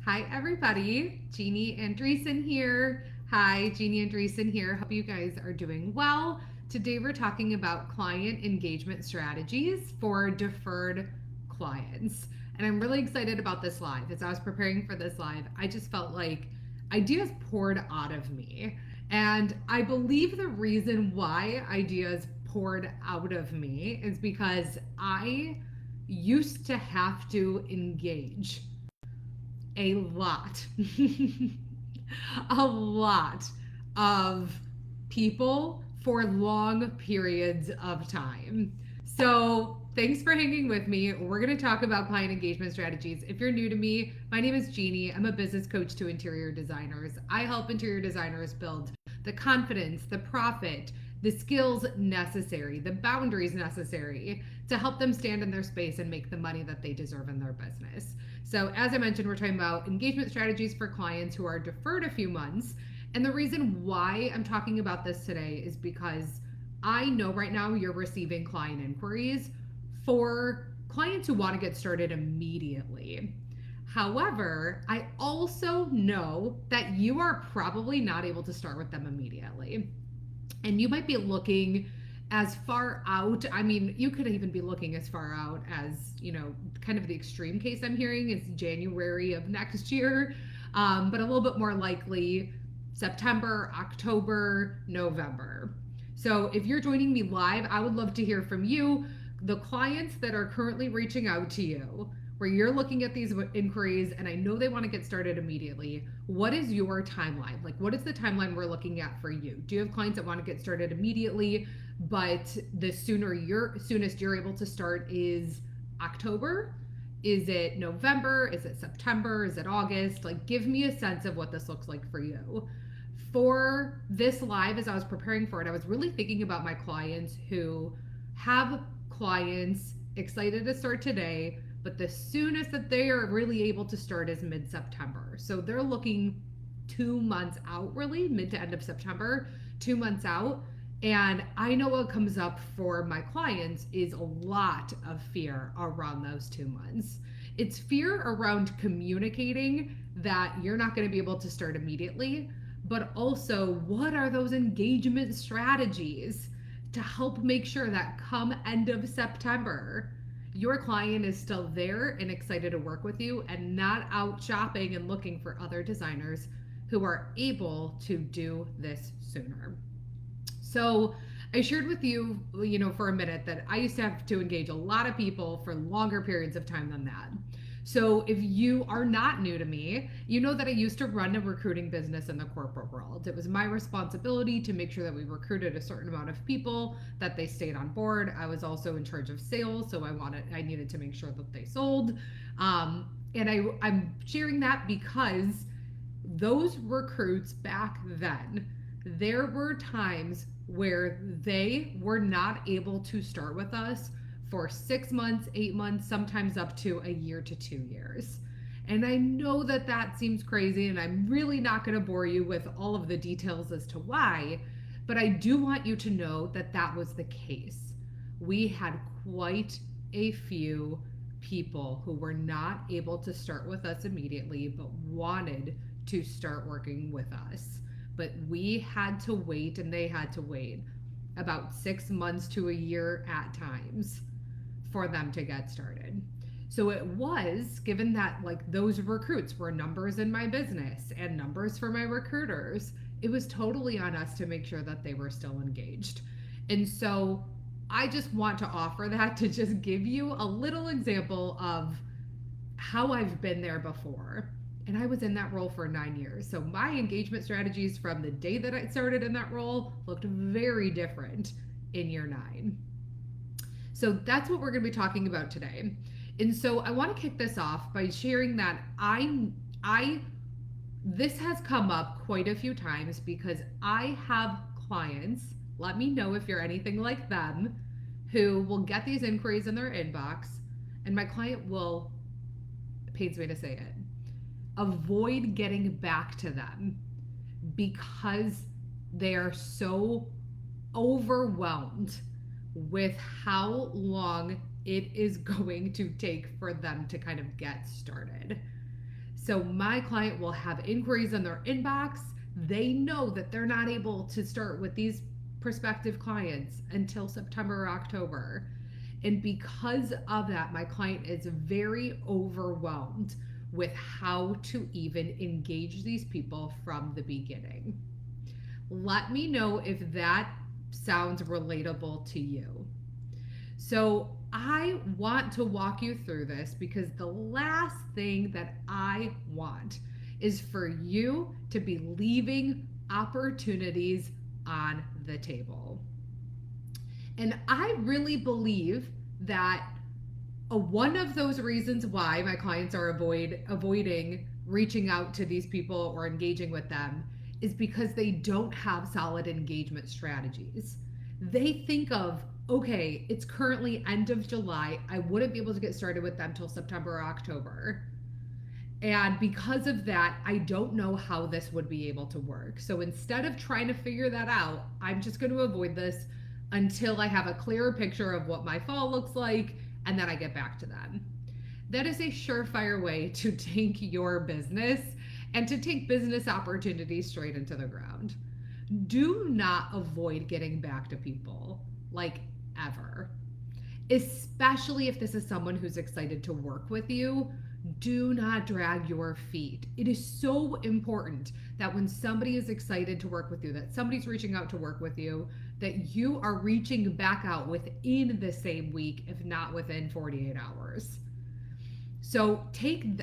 Hi, everybody. Jeannie Andreessen here. Hi, Jeannie Andreessen here. Hope you guys are doing well. Today, we're talking about client engagement strategies for deferred clients. And I'm really excited about this live. As I was preparing for this live, I just felt like ideas poured out of me. And I believe the reason why ideas poured out of me is because I used to have to engage a lot, a lot of people for long periods of time. So, thanks for hanging with me. We're going to talk about client engagement strategies. If you're new to me, my name is Jeannie. I'm a business coach to interior designers. I help interior designers build the confidence, the profit, the skills necessary, the boundaries necessary to help them stand in their space and make the money that they deserve in their business. So, as I mentioned, we're talking about engagement strategies for clients who are deferred a few months. And the reason why I'm talking about this today is because I know right now you're receiving client inquiries for clients who want to get started immediately. However, I also know that you are probably not able to start with them immediately. And you might be looking as far out. I mean, you could even be looking as far out as, kind of the extreme case I'm hearing is January of next year, but a little bit more likely September, October, November. So if you're joining me live, I would love to hear from you, the clients that are currently reaching out to you, where you're looking at these inquiries and I know they want to get started immediately. What is your timeline? Like, what is the timeline we're looking at for you? Do you have clients that want to get started immediately, but the soonest you're able to start is October? Is it November? Is it September? Is it August? Like, give me a sense of what this looks like for you. For this live, as I was preparing for it, I was really thinking about my clients who have clients excited to start today, but the soonest that they are really able to start is mid-September. So they're looking 2 months out, really, mid to end of September, 2 months out. And I know what comes up for my clients is a lot of fear around those 2 months. It's fear around communicating that you're not going to be able to start immediately, but also what are those engagement strategies to help make sure that come end of September, your client is still there and excited to work with you and not out shopping and looking for other designers who are able to do this sooner. So I shared with you, for a minute that I used to have to engage a lot of people for longer periods of time than that. So if you are not new to me, you know that I used to run a recruiting business in the corporate world. It was my responsibility to make sure that we recruited a certain amount of people, that they stayed on board. I was also in charge of sales, so I needed to make sure that they sold. I'm sharing that because those recruits back then, there were times where they were not able to start with us for 6 months, 8 months, sometimes up to a year to 2 years. And I know that that seems crazy, and I'm really not going to bore you with all of the details as to why, but I do want you to know that that was the case. We had quite a few people who were not able to start with us immediately, but wanted to start working with us. But we had to wait, and they had to wait about 6 months to a year at times for them to get started. So it was, given that like those recruits were numbers in my business and numbers for my recruiters, it was totally on us to make sure that they were still engaged. And so I just want to offer that to just give you a little example of how I've been there before. And I was in that role for 9 years. So my engagement strategies from the day that I started in that role looked very different in year 9. So that's what we're going to be talking about today. And so I want to kick this off by sharing that I this has come up quite a few times because I have clients, let me know if you're anything like them, who will get these inquiries in their inbox, and my client will, it pains me to say it, avoid getting back to them because they are so overwhelmed with how long it is going to take for them to kind of get started. So my client will have inquiries in their inbox. They know that they're not able to start with these prospective clients until September or October. And because of that, my client is very overwhelmed with how to even engage these people from the beginning. Let me know if that sounds relatable to you. So, I want to walk you through this because the last thing that I want is for you to be leaving opportunities on the table. And I really believe that one of those reasons why my clients are avoiding reaching out to these people or engaging with them is because they don't have solid engagement strategies. They think of, okay, it's currently end of July. I wouldn't be able to get started with them till September or October. And because of that, I don't know how this would be able to work. So instead of trying to figure that out, I'm just going to avoid this until I have a clearer picture of what my fall looks like, and then I get back to them. That is a surefire way to tank your business and to take business opportunities straight into the ground. Do not avoid getting back to people, like ever. Especially if this is someone who's excited to work with you, do not drag your feet. It is so important that when somebody is excited to work with you, that somebody's reaching out to work with you, that you are reaching back out within the same week, if not within 48 hours. So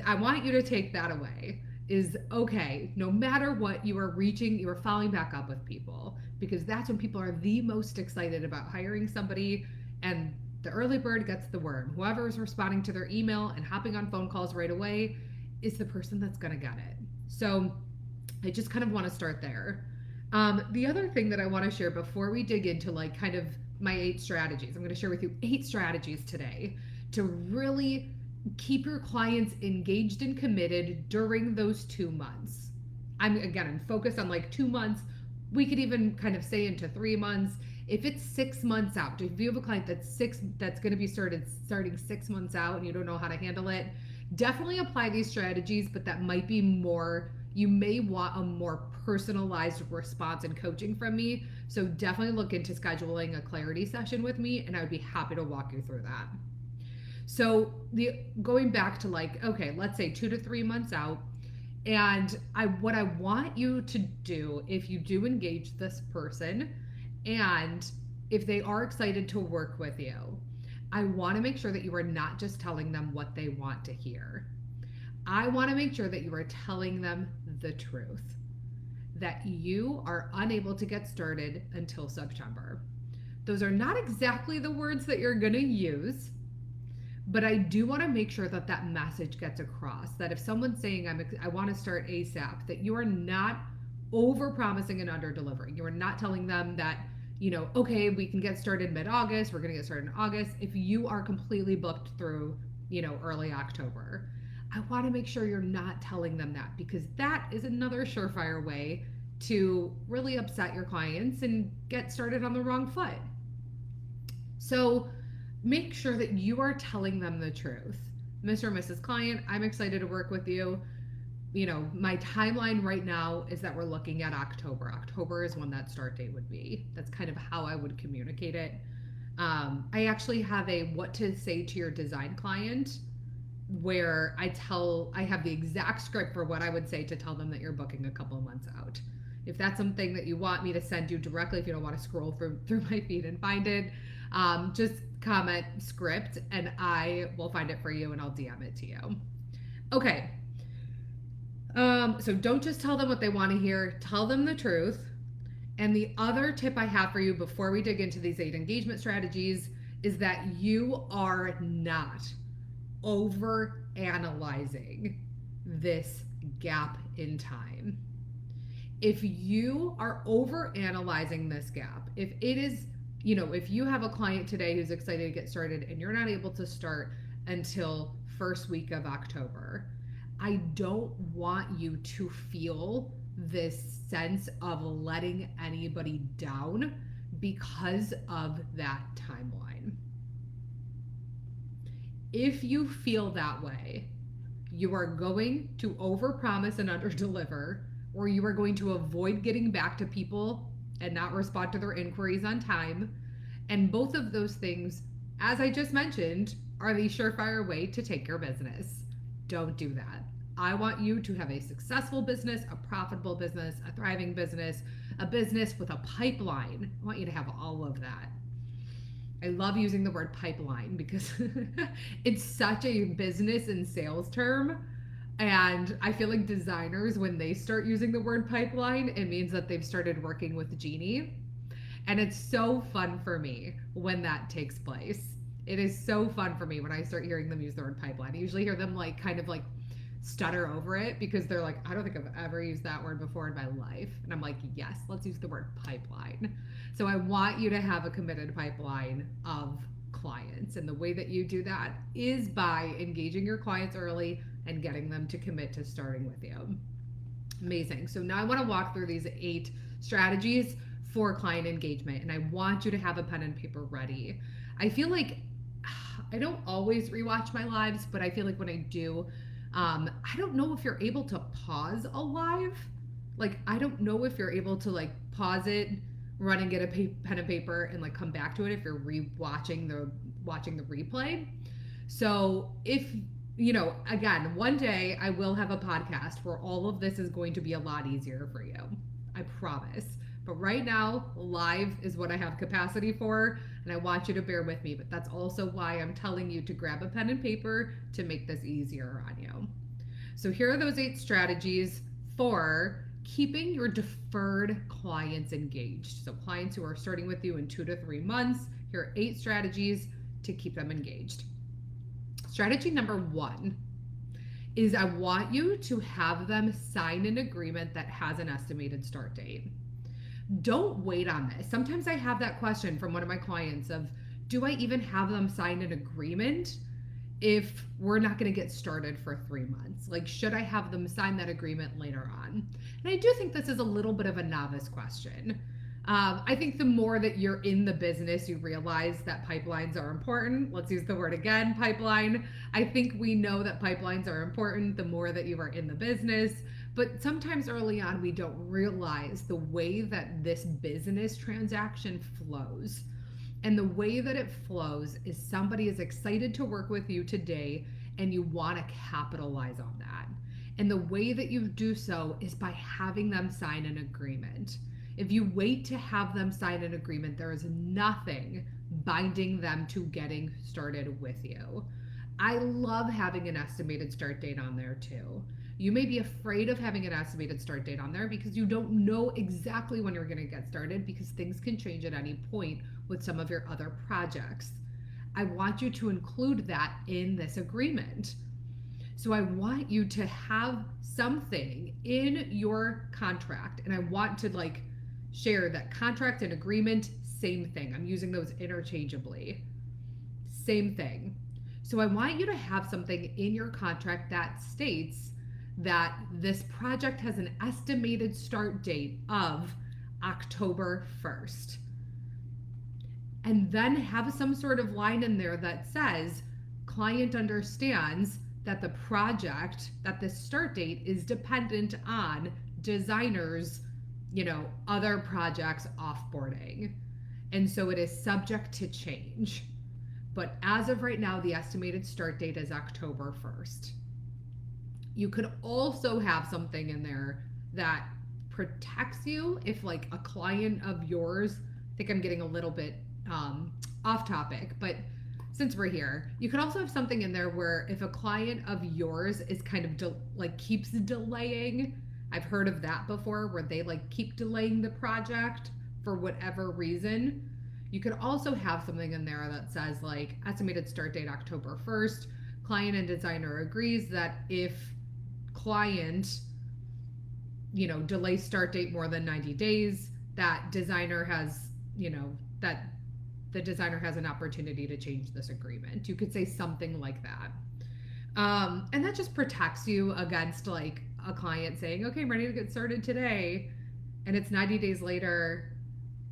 I want you to take that away. Is okay, no matter what, you are following back up with people, because that's when people are the most excited about hiring somebody, and the early bird gets the worm. Whoever is responding to their email and hopping on phone calls right away is the person that's going to get it. So I just kind of want to start there. The other thing that I want to share before we dig into like kind of my 8 strategies, I'm going to share with you 8 strategies today to really keep your clients engaged and committed during those 2 months. I'm focused on like 2 months. We could even kind of say into 3 months. If it's 6 months out, if you have a client that's going to be starting 6 months out and you don't know how to handle it, definitely apply these strategies, but that might be more, you may want a more personalized response and coaching from me. So definitely look into scheduling a clarity session with me, and I would be happy to walk you through that. So going back to like, okay, let's say 2 to 3 months out, and what I want you to do, if you do engage this person and if they are excited to work with you, I want to make sure that you are not just telling them what they want to hear. I want to make sure that you are telling them the truth, that you are unable to get started until September. Those are not exactly the words that you're going to use, but I do want to make sure that that message gets across, that if someone's saying, I want to start ASAP, that you are not over promising and under delivering. You are not telling them that, okay, we can get started mid-August, we're going to get started in August, if you are completely booked through, early October. I want to make sure you're not telling them that, because that is another surefire way to really upset your clients and get started on the wrong foot. So make sure that you are telling them the truth. Mr. or Mrs. Client, I'm excited to work with you. My timeline right now is that we're looking at October. October is when that start date would be. That's kind of how I would communicate it. I actually have a what to say to your design client where I have the exact script for what I would say to tell them that you're booking a couple of months out. If that's something that you want me to send you directly, if you don't want to scroll through my feed and find it, just comment script and I will find it for you and I'll DM it to you. Okay. So don't just tell them what they want to hear, tell them the truth. And the other tip I have for you before we dig into these 8 engagement strategies is that you are not over analyzing this gap in time. If you are over analyzing this gap, if it is, if you have a client today who's excited to get started and you're not able to start until first week of October, I don't want you to feel this sense of letting anybody down because of that timeline. If you feel that way, You are going to overpromise and underdeliver, or you are going to avoid getting back to people and not respond to their inquiries on time. And both of those things, as I just mentioned, are the surefire way to take your business. Don't do that. I want you to have a successful business, a profitable business, a thriving business, a business with a pipeline. I want you to have all of that. I love using the word pipeline because it's such a business and sales term. And I feel like designers, when they start using the word pipeline, it means that they've started working with Jeannie. And it's so fun for me when that takes place. It is so fun for me when I start hearing them use the word pipeline. I usually hear them like kind of like stutter over it because they're like, I don't think I've ever used that word before in my life. And I'm like, yes, let's use the word pipeline. So I want you to have a committed pipeline of clients. And the way that you do that is by engaging your clients early and getting them to commit to starting with you. Amazing. So now I want to walk through these 8 strategies for client engagement. And I want you to have a pen and paper ready. I feel like I don't always rewatch my lives, but I feel like when I do, I don't know if you're able to pause a live. Like, I don't know if you're able to like pause it, run and get a pen and paper, and like come back to it if you're watching the replay. So if you know, again, one day I will have a podcast where all of this is going to be a lot easier for you. I promise. But right now, live is what I have capacity for, and I want you to bear with me. But that's also why I'm telling you to grab a pen and paper to make this easier on you. So here are those 8 strategies for keeping your deferred clients engaged. So clients who are starting with you in 2 to 3 months, here are 8 strategies to keep them engaged. Strategy number 1 is I want you to have them sign an agreement that has an estimated start date. Don't wait on this. Sometimes I have that question from one of my clients of, do I even have them sign an agreement if we're not going to get started for 3 months? Like, should I have them sign that agreement later on? And I do think this is a little bit of a novice question. I think the more that you're in the business, you realize that pipelines are important. Let's use the word again, pipeline. I think we know that pipelines are important the more that you are in the business. But sometimes early on, we don't realize the way that this business transaction flows. And the way that it flows is somebody is excited to work with you today and you want to capitalize on that. And the way that you do so is by having them sign an agreement. If you wait to have them sign an agreement, there is nothing binding them to getting started with you. I love having an estimated start date on there too. You may be afraid of having an estimated start date on there because you don't know exactly when you're going to get started because things can change at any point with some of your other projects. I want you to include that in this agreement. So I want you to have something in your contract, and I want to like share that contract and agreement, same thing. I'm using those interchangeably. Same thing. So I want you to have something in your contract that states that this project has an estimated start date of October 1st. And then have some sort of line in there that says, client understands that the project, that the start date is dependent on designers, other projects offboarding. And so it is subject to change. But as of right now, the estimated start date is October 1st. You could also have something in there that protects you if like a client of yours, I think I'm getting a little bit off topic, but since we're here, you could also have something in there where if a client of yours is kind of keeps delaying, I've heard of that before, where they like keep delaying the project for whatever reason. You could also have something in there that says like estimated start date October 1st. Client and designer agrees that if client, delays start date more than 90 days, that designer has, that the designer has an opportunity to change this agreement. You could say something like that. And that just protects you against like a client saying, okay, I'm ready to get started today. And it's 90 days later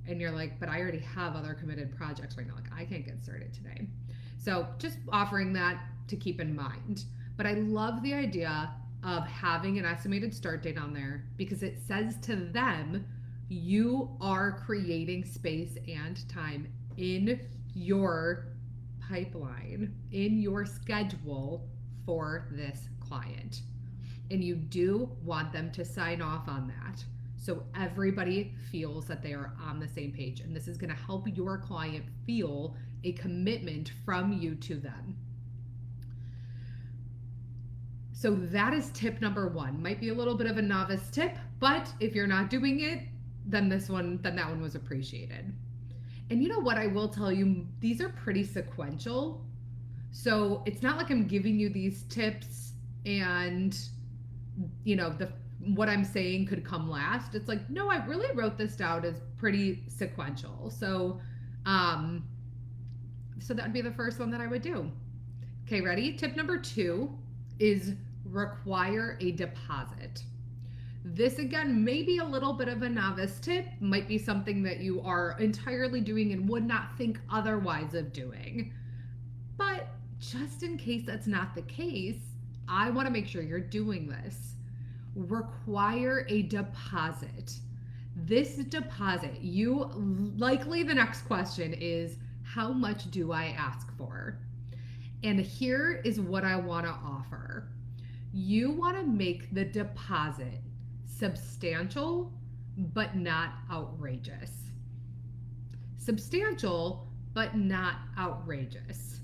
and you're like, but I already have other committed projects right now. Like I can't get started today. So just offering that to keep in mind. But I love the idea of having an estimated start date on there because it says to them, you are creating space and time in your pipeline, in your schedule for this client. And you do want them to sign off on that. So everybody feels that they are on the same page. And this is going to help your client feel a commitment from you to them. So that is tip number one. Might be a little bit of a novice tip, but if you're not doing it, then that one was appreciated. And you know what, I will tell you, these are pretty sequential. So it's not like I'm giving you these tips and what I'm saying could come last. It's like, no, I really wrote this down as pretty sequential. So that'd be the first one that I would do. Okay, ready? Tip number 2 is require a deposit. This again may be a little bit of a novice tip, might be something that you are entirely doing and would not think otherwise of doing. But just in case that's not the case, I want to make sure you're doing this. Require a deposit. This deposit, the next question is, how much do I ask for? And here is what I want to offer. You want to make the deposit substantial, but not outrageous. Substantial, but not outrageous.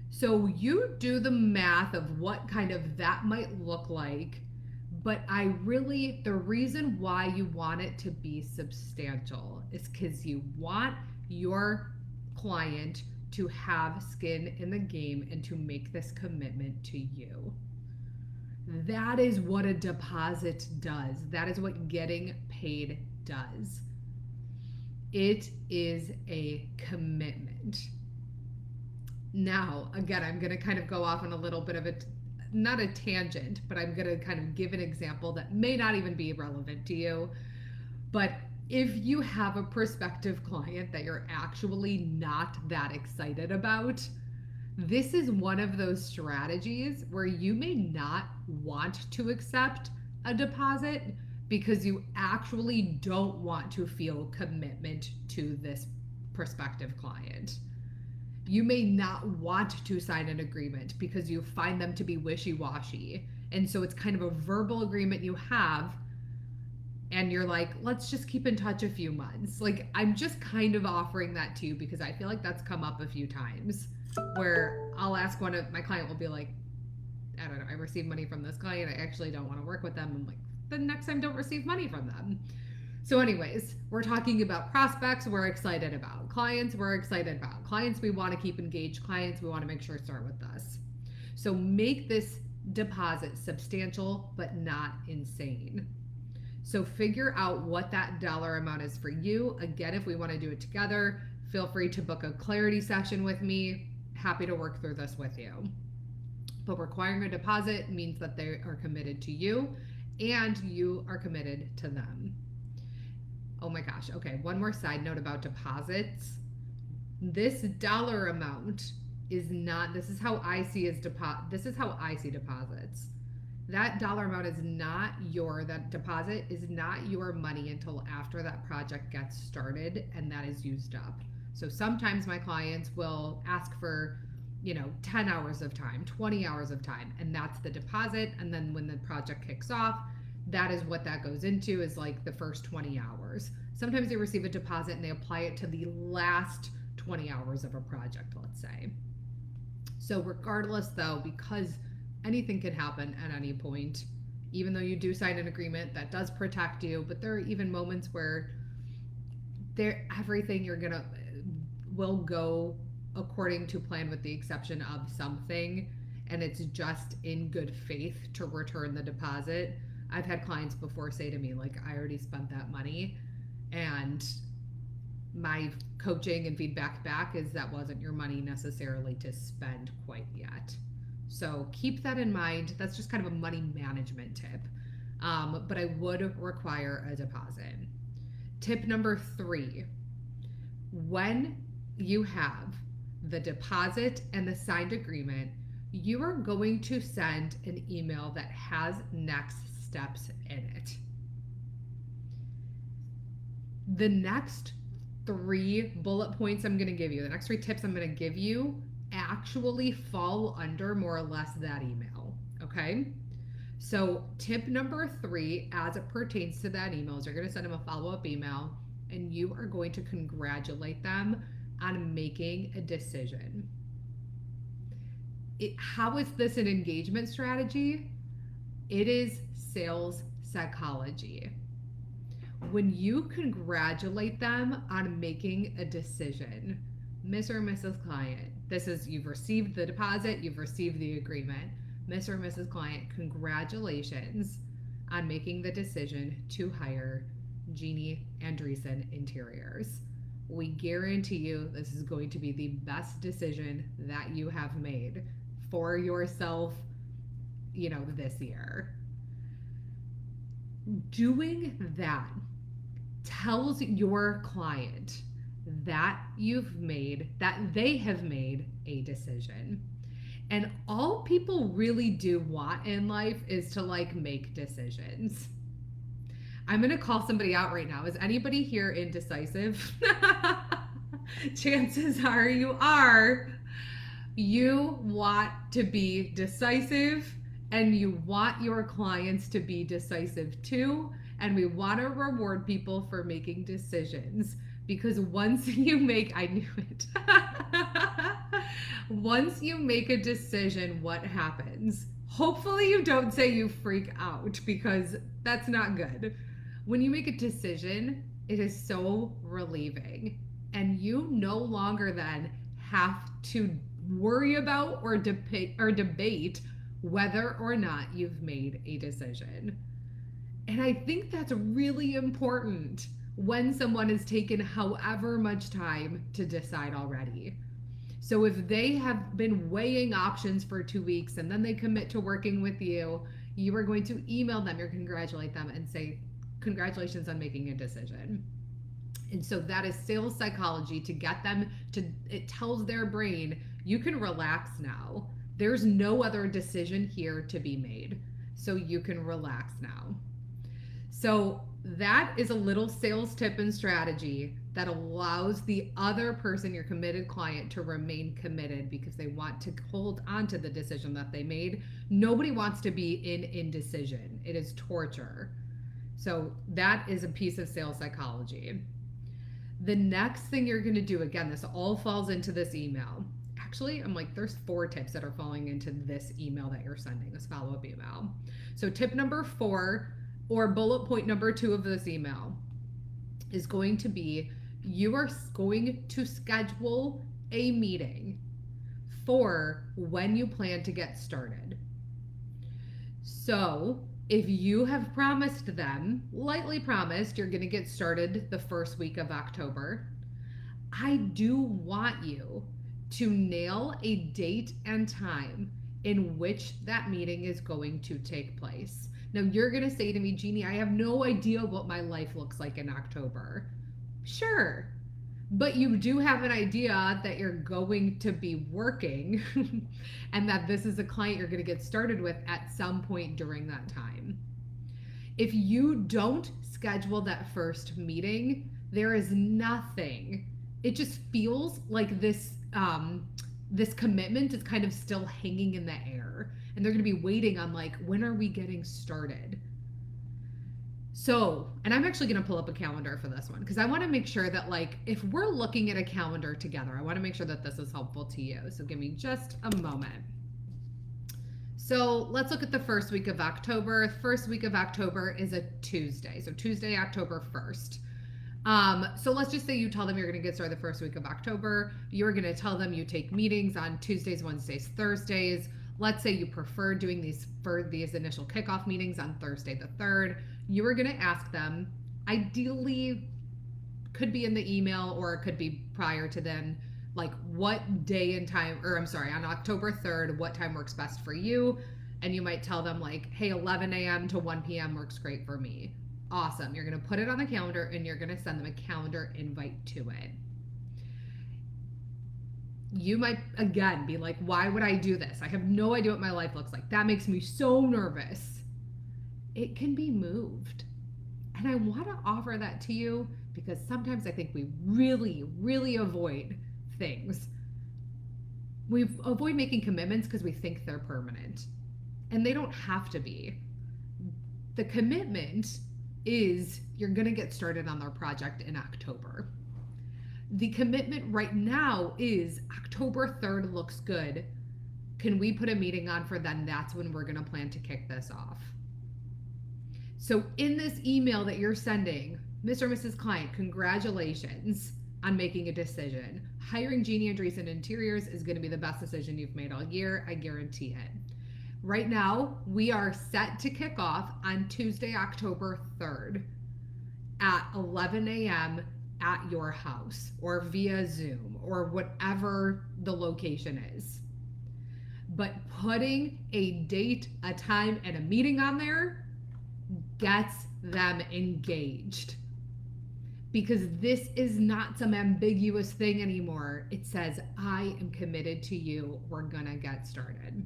So you do the math of what kind of that might look like, but the reason why you want it to be substantial is because you want your client to have skin in the game and to make this commitment to you. That is what a deposit does. That is what getting paid does. It is a commitment. Now, again, I'm going to kind of go off on a little bit of not a tangent, but I'm going to kind of give an example that may not even be relevant to you. But if you have a prospective client that you're actually not that excited about, this is one of those strategies where you may not want to accept a deposit because you actually don't want to feel commitment to this prospective client. You may not want to sign an agreement because you find them to be wishy-washy. And so it's kind of a verbal agreement you have, and you're like, let's just keep in touch a few months. Like, I'm just kind of offering that to you because I feel like that's come up a few times where I'll ask my client will be like, I don't know, I received money from this client. I actually don't want to work with them. I'm like, the next time don't receive money from them. So anyways, we're talking about prospects we're excited about. Clients we're excited about. Clients we want to keep engaged. Clients we want to make sure start with us. So make this deposit substantial but not insane. So figure out what that dollar amount is for you. Again, if we want to do it together, feel free to book a clarity session with me. Happy to work through this with you. But requiring a deposit means that they are committed to you and you are committed to them. Oh my gosh. Okay, one more side note about deposits. This dollar amount is not, this is how I see deposits. That dollar amount is not that deposit is not your money until after that project gets started and that is used up. So sometimes my clients will ask for, 10 hours of time, 20 hours of time, and that's the deposit. And then when the project kicks off, that is what that goes into, is like the first 20 hours. Sometimes they receive a deposit and they apply it to the last 20 hours of a project, let's say. So regardless though, because anything can happen at any point, even though you do sign an agreement that does protect you, but there are even moments where everything will go according to plan with the exception of something, and it's just in good faith to return the deposit. I've had clients before say to me, like, I already spent that money, and my coaching and feedback back is that wasn't your money necessarily to spend quite yet. So keep that in mind. That's just kind of a money management tip. But I would require a deposit. Tip number 3, when you have the deposit and the signed agreement, you are going to send an email that has next steps in it. The next 3 bullet points I'm going to give you, the next 3 tips I'm going to give you actually fall under more or less that email. Okay? So tip number 3, as it pertains to that email, is you're going to send them a follow-up email and you are going to congratulate them on making a decision. How is this an engagement strategy? It is sales psychology. When you congratulate them on making a decision, Miss or Mrs. Client, you've received the deposit, you've received the agreement. Miss or Mrs. Client, congratulations on making the decision to hire Jeannie Andreessen Interiors. We guarantee you this is going to be the best decision that you have made for yourself, this year. Doing that tells your client that they have made a decision. And all people really do want in life is to make decisions. I'm going to call somebody out right now. Is anybody here indecisive? Chances are you are. You want to be decisive and you want your clients to be decisive too. And we want to reward people for making decisions because once you make, I knew it. Once you make a decision, what happens? Hopefully you don't say you freak out because that's not good. When you make a decision, it is so relieving and you no longer then have to worry about or debate whether or not you've made a decision. And I think that's really important when someone has taken however much time to decide already. So if they have been weighing options for 2 weeks and then they commit to working with you, you are going to email them or congratulate them and say, congratulations on making a decision. And so that is sales psychology to get them to, it tells their brain, you can relax now. There's no other decision here to be made. So you can relax now. So that is a little sales tip and strategy that allows the other person, your committed client, to remain committed because they want to hold on to the decision that they made. Nobody wants to be in indecision. It is torture. So that is a piece of sales psychology. The next thing you're going to do, again, this all falls into this email. Actually, there's 4 tips that are falling into this email that you're sending, this follow-up email. So tip number 4, or bullet point number 2 of this email, is going to be you are going to schedule a meeting for when you plan to get started. So if you have promised them, lightly promised, you're going to get started the first week of October, I do want you to nail a date and time in which that meeting is going to take place. Now, you're going to say to me, Jeannie, I have no idea what my life looks like in October. Sure. But you do have an idea that you're going to be working and that this is a client you're going to get started with at some point during that time. If you don't schedule that first meeting, there is nothing. It just feels like this commitment is kind of still hanging in the air. And they're going to be waiting on when are we getting started? So, and I'm actually going to pull up a calendar for this one because I want to make sure that if we're looking at a calendar together, I want to make sure that this is helpful to you. So give me just a moment. So let's look at the first week of October. First week of October is a Tuesday. So Tuesday, October 1st. So let's just say you tell them you're going to get started the first week of October. You're going to tell them you take meetings on Tuesdays, Wednesdays, Thursdays. Let's say you prefer doing these initial kickoff meetings on Thursday the 3rd. You are going to ask them, ideally, could be in the email or it could be prior to then, what day and time, on October 3rd, what time works best for you? And you might tell them hey, 11 a.m. to 1 p.m. works great for me. Awesome. You're going to put it on the calendar and you're going to send them a calendar invite to it. You might again be like, why would I do this? I have no idea what my life looks like. That makes me so nervous. It can be moved. And I want to offer that to you because sometimes I think we really, really avoid things. We avoid making commitments because we think they're permanent. And they don't have to be. The commitment is you're going to get started on their project in October. The commitment right now is October 3rd looks good. Can we put a meeting on for then? That's when we're going to plan to kick this off. So in this email that you're sending, Mr. or Mrs. Client, congratulations on making a decision. Hiring Jeannie Andreessen Interiors is going to be the best decision you've made all year. I guarantee it. Right now, we are set to kick off on Tuesday, October 3rd at 11 a.m. at your house or via Zoom or whatever the location is. But putting a date, a time, and a meeting on there gets them engaged. Because this is not some ambiguous thing anymore. It says, I am committed to you. We're gonna get started.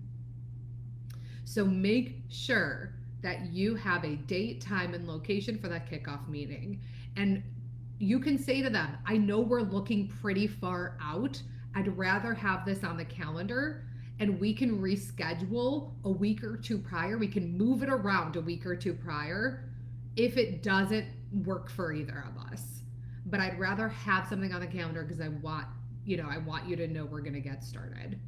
So make sure that you have a date, time, and location for that kickoff meeting. And you can say to them, I know we're looking pretty far out. I'd rather have this on the calendar and we can reschedule a week or two prior. We can move it around a week or two prior if it doesn't work for either of us. But I'd rather have something on the calendar because I want you to know we're going to get started.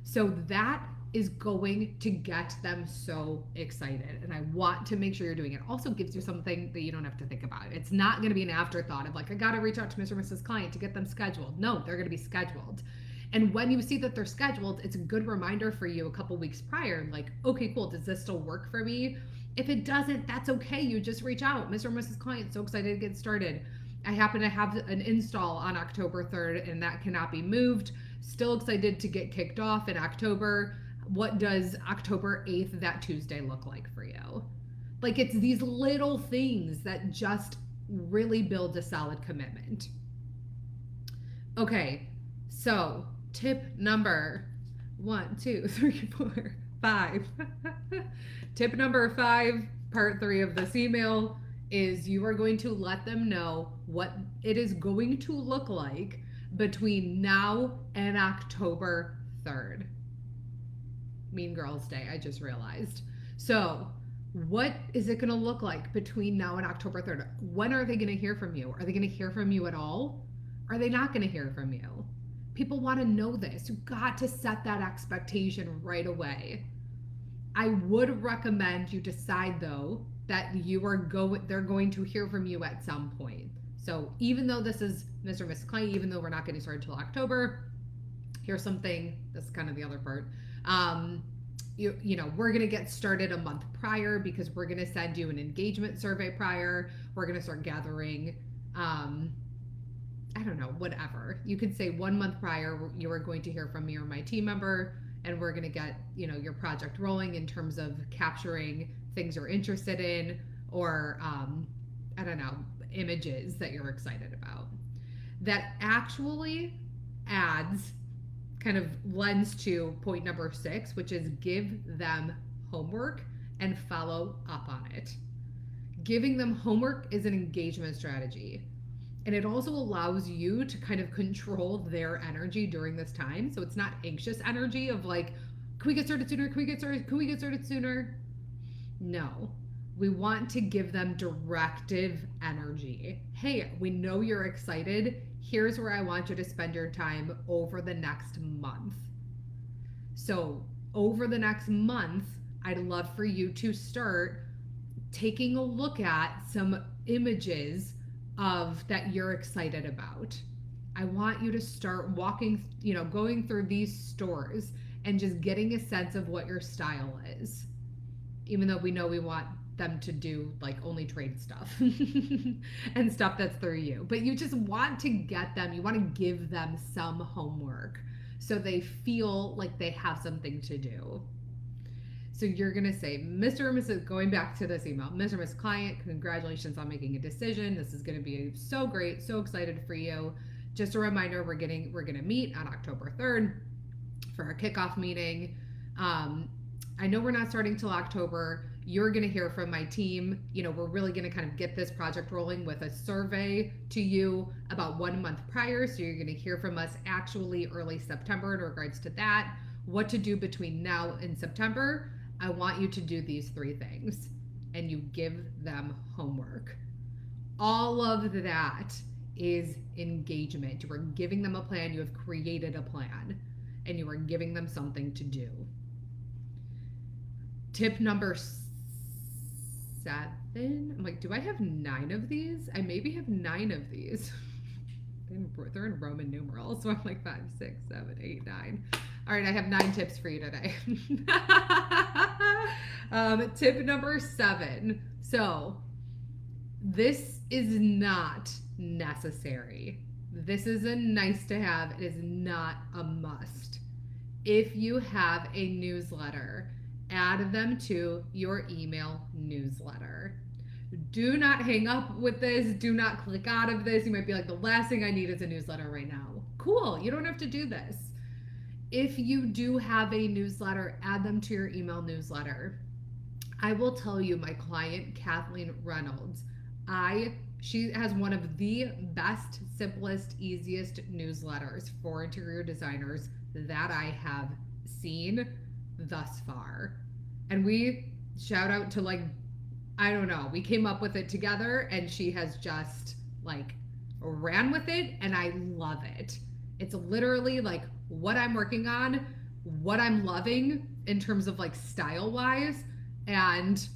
So that is going to get them so excited. And I want to make sure you're doing it. Also gives you something that you don't have to think about. It's not going to be an afterthought of like, I got to reach out to Mr. or Mrs. Client to get them scheduled. No, they're going to be scheduled. And when you see that they're scheduled, it's a good reminder for you a couple weeks prior, like, okay, cool, does this still work for me? If it doesn't, that's okay. You just reach out. Mr. or Mrs. Client, so excited to get started. I happen to have an install on October 3rd and that cannot be moved. Still excited to get kicked off in October. What does October 8th, that Tuesday, look like for you? Like, it's these little things that just really build a solid commitment. Okay, so tip number 1, 2, 3, 4, 5. Tip number 5, part 3 of this email, is you are going to let them know what it is going to look like between now and October 3rd. Mean Girls Day, I just realized. So what is it going to look like between now and October 3rd? When are they going to hear from you? Are they going to hear from you at all? Are they not going to hear from you? People want to know this. You've got to set that expectation right away. I would recommend you decide, though, that they're going to hear from you at some point. So even though this is Mr. or Mrs. Client, even though we're not getting started until October, here's something, this is kind of the other part. We're going to get started a month prior because we're going to send you an engagement survey prior. We're going to start gathering, whatever. You could say 1 month prior, you are going to hear from me or my team member, and we're going to get, your project rolling in terms of capturing things you're interested in or, images that you're excited about. That actually adds kind of lends to point number 6, which is give them homework and follow up on it. Giving them homework is an engagement strategy. And it also allows you to kind of control their energy during this time. So it's not anxious energy of like, can we get started sooner? Can we get started sooner? No. We want to give them directive energy. Hey, we know you're excited. Here's where I want you to spend your time over the next month. So over the next month, I'd love for you to start taking a look at some images that you're excited about. I want you to start going through these stores and just getting a sense of what your style is. Even though we know we want them to do like only trade stuff and stuff that's through you. But you just want to you want to give them some homework so they feel like they have something to do. So you're going to say, Mr. or Mrs., going back to this email, Mr. or Mrs. Client, congratulations on making a decision. This is going to be so great, so excited for you just a reminder, we're going to meet on October 3rd for our kickoff meeting. I know we're not starting till October. You're going to hear from my team. We're really going to kind of get this project rolling with a survey to you about 1 month prior. So you're going to hear from us actually early September in regards to that. What to do between now and September. I want you to do these 3 things, and you give them homework. All of that is engagement. You are giving them a plan. You have created a plan, and you are giving them something to do. Tip number 7. I'm like, do I have 9 of these? I maybe have 9 of these. They're in Roman numerals, so I'm like 5, 6, 7, 8, 9. All right, I have 9 tips for you today. Tip number 7. So this is not necessary. This is a nice to have. It is not a must. If you have a newsletter, add them to your email newsletter. Do not hang up with this. Do not click out of this. You might be like, the last thing I need is a newsletter right now. Cool. You don't have to do this. If you do have a newsletter, add them to your email newsletter. I will tell you, my client, Kathleen Reynolds, she has one of the best, simplest, easiest newsletters for interior designers that I have seen thus far. And we shout out to, like, I don't know, we came up with it together, and she has just like ran with it, and I love it. It's literally like what I'm working on, what I'm loving in terms of like style wise, and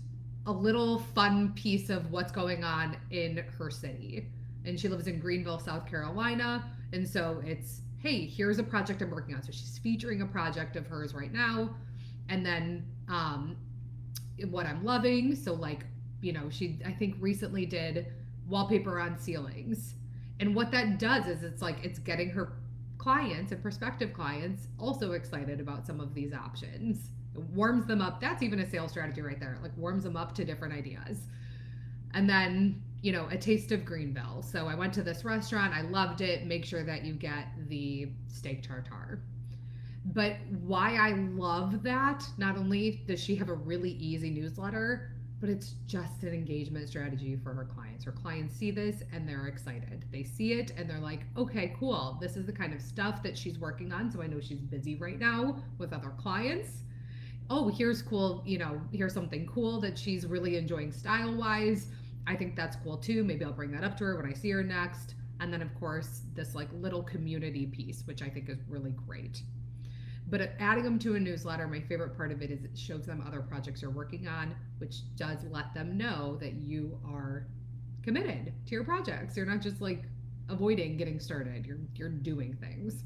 a little fun piece of what's going on in her city. And she lives in Greenville, South Carolina. And so it's, hey, here's a project I'm working on. So she's featuring a project of hers right now. And then what I'm loving. So like, she, I think, recently did wallpaper on ceilings. And what that does is it's getting her clients and prospective clients also excited about some of these options. It warms them up. That's even a sales strategy right there. It like warms them up to different ideas. And then, a taste of Greenville. So I went to this restaurant. I loved it. Make sure that you get the steak tartare. But why I love that, not only does she have a really easy newsletter, but it's just an engagement strategy for her clients. Her clients see this and they're excited. They see it and they're like, okay, cool. This is the kind of stuff that she's working on. So I know she's busy right now with other clients. Oh, here's cool. Here's something cool that she's really enjoying style wise. I think that's cool too. Maybe I'll bring that up to her when I see her next. And then of course, this like little community piece, which I think is really great. But adding them to a newsletter, my favorite part of it is it shows them other projects you're working on, which does let them know that you are committed to your projects. You're not just like avoiding getting started. You're doing things.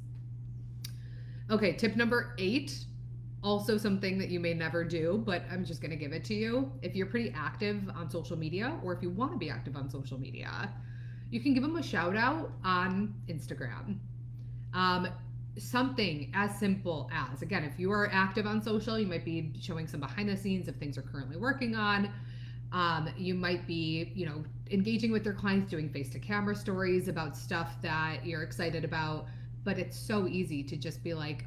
Okay, tip number 8, also something that you may never do, but I'm just going to give it to you. If you're pretty active on social media, or if you want to be active on social media, you can give them a shout out on Instagram. Something as simple as, again, if you are active on social, you might be showing some behind the scenes of things you're currently working on. You might be, engaging with your clients, doing face-to-camera stories about stuff that you're excited about. But it's so easy to just be like,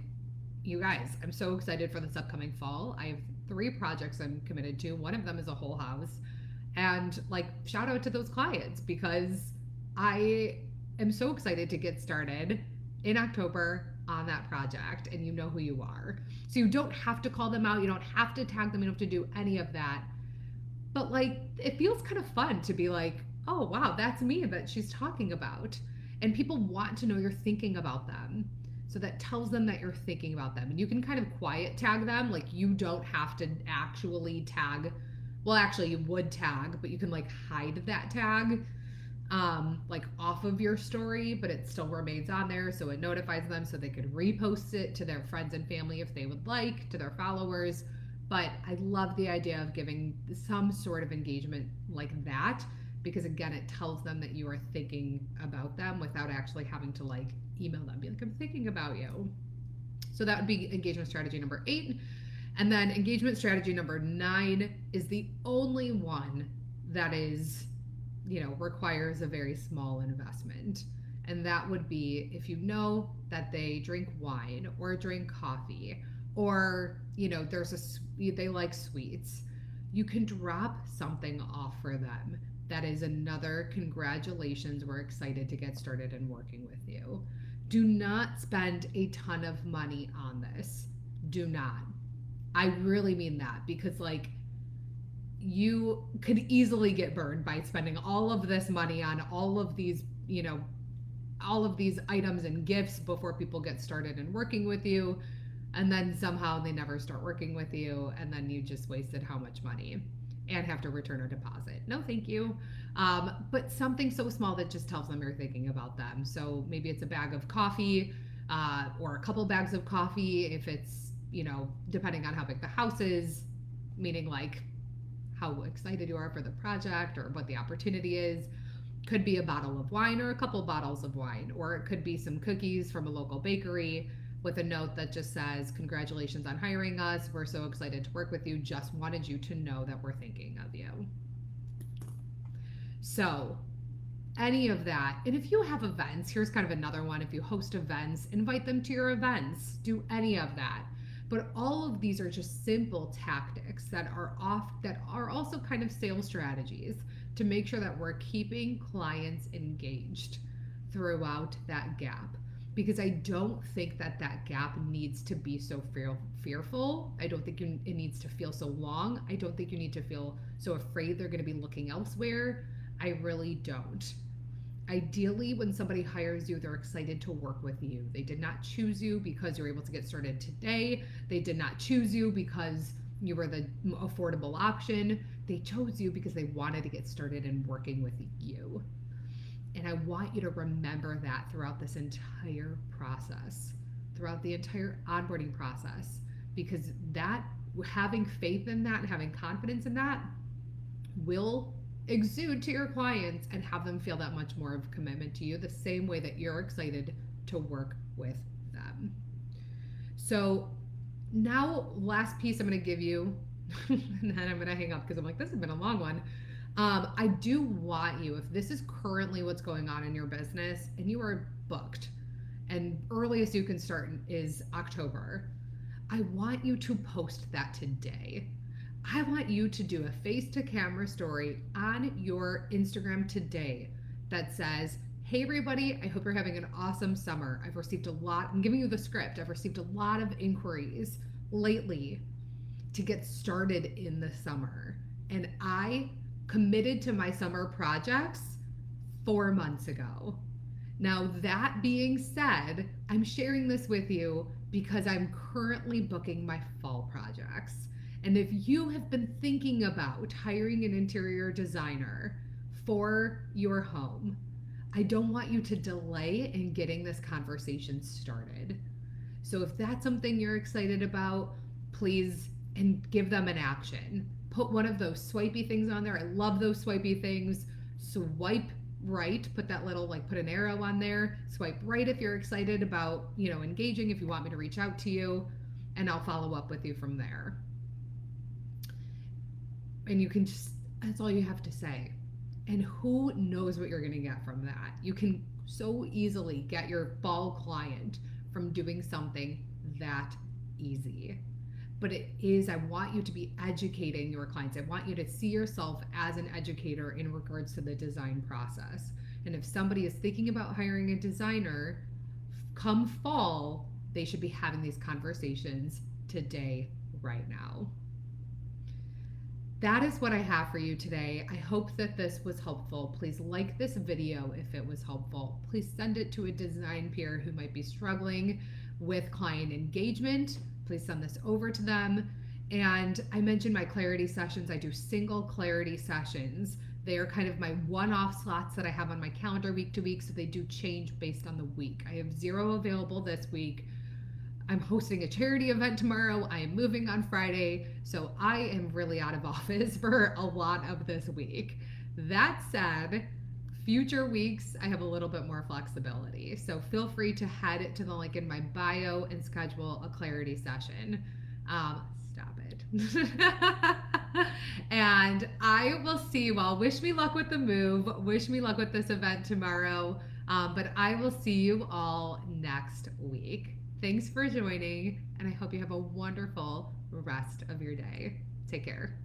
you guys, I'm so excited for this upcoming fall. I have 3 projects I'm committed to. One of them is a whole house. And like, shout out to those clients, because I am so excited to get started in October on that project, and you know who you are. So you don't have to call them out. You don't have to tag them. You don't have to do any of that. But like, it feels kind of fun to be like, oh, wow, that's me that she's talking about. And people want to know you're thinking about them. So that tells them that you're thinking about them. And you can kind of quiet tag them. Like, you don't have to actually tag. Well, actually you would tag, but you can like hide that tag like off of your story, but it still remains on there, so it notifies them so they could repost it to their friends and family if they would like, to their followers. But I love the idea of giving some sort of engagement like that, because again, it tells them that you are thinking about them without actually having to like email them, be like, I'm thinking about you. So that would be engagement strategy number 8. And then engagement strategy number 9 is the only one that is, requires a very small investment. And that would be if you know that they drink wine or drink coffee, or they like sweets, you can drop something off for them that is another congratulations, we're excited to get started and working with you. Do not spend a ton of money on this. Do not. I really mean that, because like, you could easily get burned by spending all of this money on all of these, all of these items and gifts before people get started and working with you, and then somehow they never start working with you, and then you just wasted how much money and have to return a deposit. No, thank you. But something so small that just tells them you're thinking about them. So maybe it's a bag of coffee, or a couple bags of coffee if it's, depending on how big the house is, meaning like how excited you are for the project or what the opportunity is. Could be a bottle of wine or a couple bottles of wine, or it could be some cookies from a local bakery with a note that just says, congratulations on hiring us. We're so excited to work with you. Just wanted you to know that we're thinking of you. So any of that. And if you have events, here's kind of another one. If you host events, invite them to your events. Do any of that. But all of these are just simple tactics that are also kind of sales strategies to make sure that we're keeping clients engaged throughout that gap. Because I don't think that gap needs to be so fearful. I don't think it needs to feel so long. I don't think you need to feel so afraid they're going to be looking elsewhere. I really don't. Ideally, when somebody hires you, they're excited to work with you. They did not choose you because you're able to get started today. They did not choose you because you were the affordable option. They chose you because they wanted to get started and working with you. And I want you to remember that throughout this entire process, throughout the entire onboarding process, because that, having faith in that and having confidence in that will exude to your clients and have them feel that much more of commitment to you, the same way that you're excited to work with them. So now, last piece I'm going to give you, and then I'm going to hang up because I'm like, this has been a long one. I do want you, if this is currently what's going on in your business and you are booked and earliest you can start is October, I want you to post that today. I want you to do a face-to-camera story on your Instagram today that says, hey everybody, I hope you're having an awesome summer. I've received a lot, I'm giving you the script, I've received a lot of inquiries lately to get started in the summer. And I committed to my summer projects 4 months ago. Now, that being said, I'm sharing this with you because I'm currently booking my fall projects. And if you have been thinking about hiring an interior designer for your home, I don't want you to delay in getting this conversation started. So if that's something you're excited about, please, and give them an action. Put one of those swipey things on there. I love those swipey things. Swipe right, put that little, like, put an arrow on there. Swipe right if you're excited about, engaging, if you want me to reach out to you, and I'll follow up with you from there. And you can just, that's all you have to say. And who knows what you're going to get from that? You can so easily get your fall client from doing something that easy. But it is, I want you to be educating your clients. I want you to see yourself as an educator in regards to the design process. And if somebody is thinking about hiring a designer, come fall, they should be having these conversations today, right now. That is what I have for you today. I hope that this was helpful. Please like this video if it was helpful. Please send it to a design peer who might be struggling with client engagement. Please send this over to them. And I mentioned my clarity sessions. I do single clarity sessions. They are kind of my one-off slots that I have on my calendar week to week, so they do change based on the week. I have 0 available this week. I'm hosting a charity event tomorrow. I am moving on Friday. So I am really out of office for a lot of this week. That said, future weeks, I have a little bit more flexibility. So feel free to head to the link in my bio and schedule a clarity session. Stop it. And I will see you all. Wish me luck with the move. Wish me luck with this event tomorrow. But I will see you all next week. Thanks for joining, and I hope you have a wonderful rest of your day. Take care.